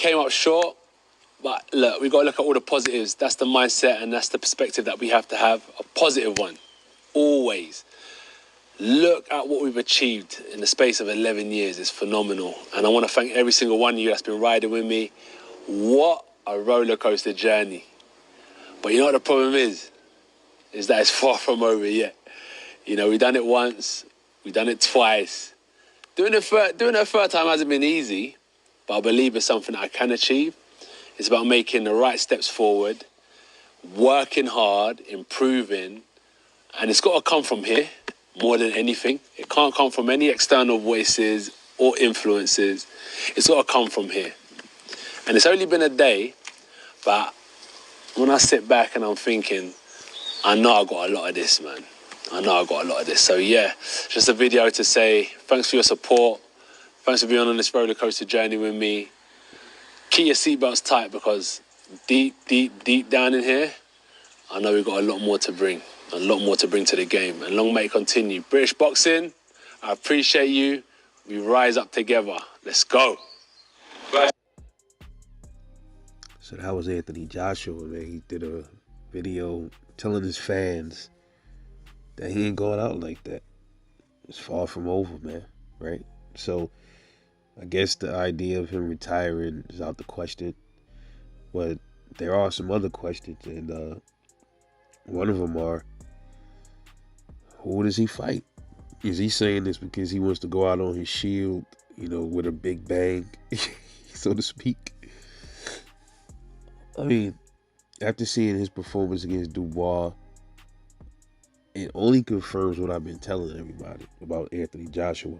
came up short, but look, we've got to look at all the positives. That's the mindset and that's the perspective that we have to have, a positive one, always. Look at what we've achieved in the space of 11 years. It's phenomenal. And I want to thank every single one of you that's been riding with me. What a roller coaster journey. But you know what the problem is that it's far from over yet. You know, we've done it once, we've done it twice. Doing it a third time hasn't been easy, but I believe it's something that I can achieve. It's about making the right steps forward, working hard, improving, and it's got to come from here more than anything. It can't come from any external voices or influences. It's got to come from here. And it's only been a day, but when I sit back and I'm thinking, I know I got a lot of this, man. I know I got a lot of this. So yeah, just a video to say thanks for your support. Thanks for being on this roller coaster journey with me. Keep your seatbelts tight because deep down in here, I know we've got a lot more to bring. A lot more to bring to the game. And long may it continue. British boxing, I appreciate you. We rise up together. Let's go. Bye. So that was Anthony Joshua, man. He did a video telling his fans that he ain't going out like that. It's far from over, man, right? So I guess the idea of him retiring is out the question. But there are some other questions, and one of them are, who does he fight? Is he saying this because he wants to go out on his shield, you know, with a big bang, so to speak? I mean, after seeing his performance against Dubois, it only confirms what I've been telling everybody about Anthony Joshua.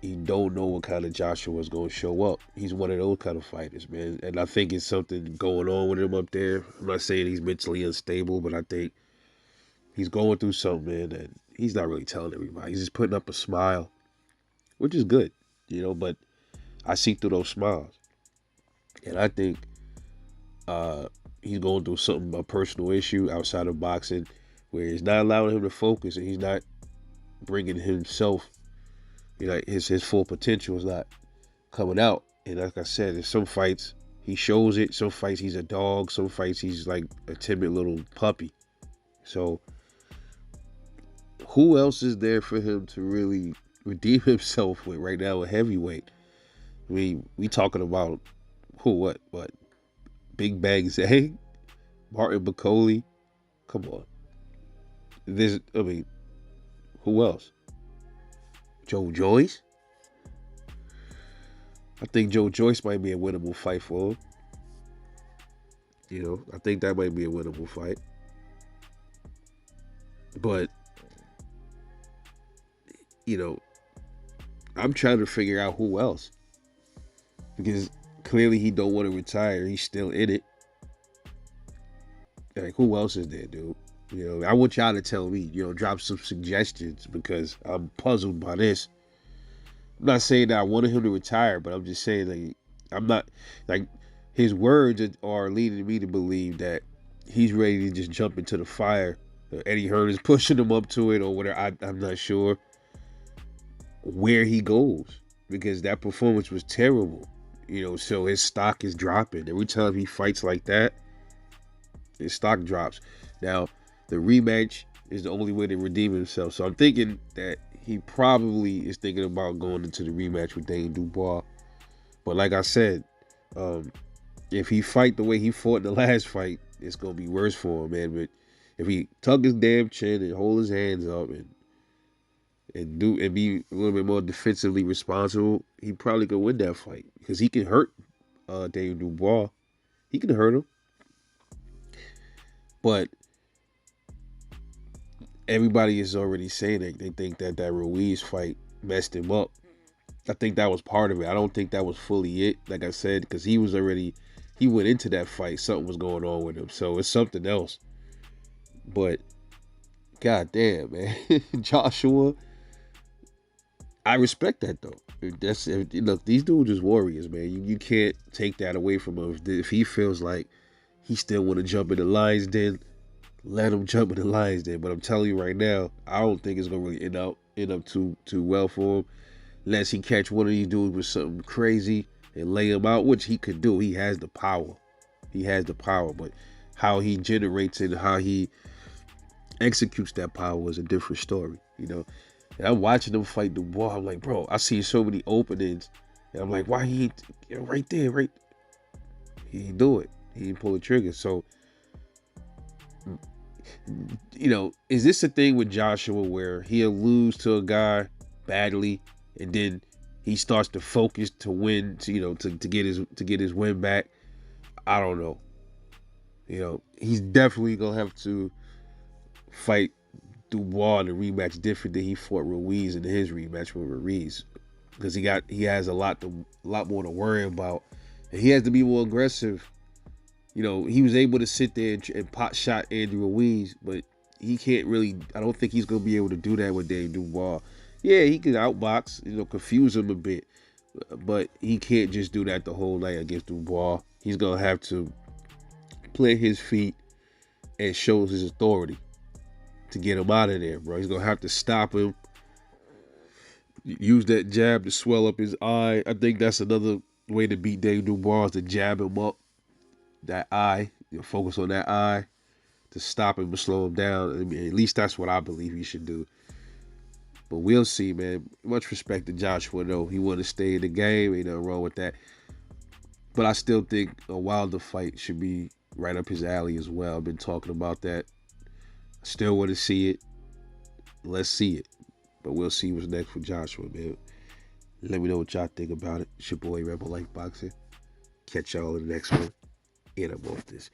He don't know what kind of Joshua is going to show up. He's one of those kind of fighters, man. And I think it's something going on with him up there. I'm not saying he's mentally unstable, but I think he's going through something, man, and he's not really telling everybody. He's just putting up a smile, which is good, you know, but I see through those smiles. And I think he's going through something, a personal issue outside of boxing, where it's not allowing him to focus, and he's not bringing himself, you know, his full potential is not coming out. And like I said, in some fights he shows it, some fights he's a dog, some fights he's like a timid little puppy. So who else is there for him to really redeem himself with right now, a heavyweight? I mean, we talking about what Big Bang Zay, Martin Bacoli. Come on. Who else? Joe Joyce? I think Joe Joyce might be a winnable fight for him. You know, I think that might be a winnable fight. But, you know, I'm trying to figure out who else. Because clearly he don't want to retire. He's still in it. Like, who else is there, dude? You know, I want y'all to tell me, you know, drop some suggestions because I'm puzzled by this. I'm not saying that I wanted him to retire, but I'm just saying, like, I'm not, like, his words are leading me to believe that he's ready to just jump into the fire. Eddie Hearn is pushing him up to it or whatever. I'm not sure where he goes because that performance was terrible. You know, so his stock is dropping. Every time he fights like that, his stock drops. Now, the rematch is the only way to redeem himself. So I'm thinking that he probably is thinking about going into the rematch with Dane Dubois. But like I said, if he fight the way he fought in the last fight, it's going to be worse for him, man. But if he tuck his damn chin and hold his hands up and be a little bit more defensively responsible, he probably could win that fight because he can hurt Dane Dubois. He can hurt him. But everybody is already saying that they think that Ruiz fight messed him up. I think that was part of it. I don't think that was fully it, like I said, because he went into that fight, something was going on with him. So it's something else. But, goddamn, man. Joshua, I respect that, though. Look, these dudes is warriors, man. You can't take that away from him. If he feels like he still want to jump in the lion's den, let him jump in the lion's den. But I'm telling you right now, I don't think it's going to really end up too well for him. Unless he catch one of these dudes with something crazy and lay him out, which he could do. He has the power. He has the power, but how he generates it and how he executes that power is a different story, you know. And I'm watching him fight Dubois. I'm like, bro, I see so many openings, and I'm like, why he ain't right there, right? He ain't do it. He didn't pull the trigger. So, you know, is this a thing with Joshua where he'll lose to a guy badly, and then he starts to focus to win, to, you know, to get his win back? I don't know. You know, he's definitely gonna have to fight Dubois in the rematch different than he fought Ruiz in his rematch with Ruiz, because he has a lot more to worry about, and he has to be more aggressive. You know, he was able to sit there and pot shot Andy Ruiz, but he can't really. I don't think he's gonna be able to do that with Dave Dubois. Yeah, he can outbox, you know, confuse him a bit, but he can't just do that the whole night against Dubois. He's gonna have to plant his feet and show his authority to get him out of there, bro. He's gonna have to stop him. Use that jab to swell up his eye. I think that's another way to beat Dave Dubois, is to jab him up. That eye, you know, focus on that eye to stop him and slow him down. I mean, at least that's what I believe he should do. But we'll see, man. Much respect to Joshua, though. He want to stay in the game. Ain't nothing wrong with that. But I still think a Wilder fight should be right up his alley as well. I've been talking about that. I still want to see it. Let's see it. But we'll see what's next for Joshua, man. Let me know what y'all think about it. It's your boy, Rebel Life Boxing. Catch y'all in the next one. And I'm off this.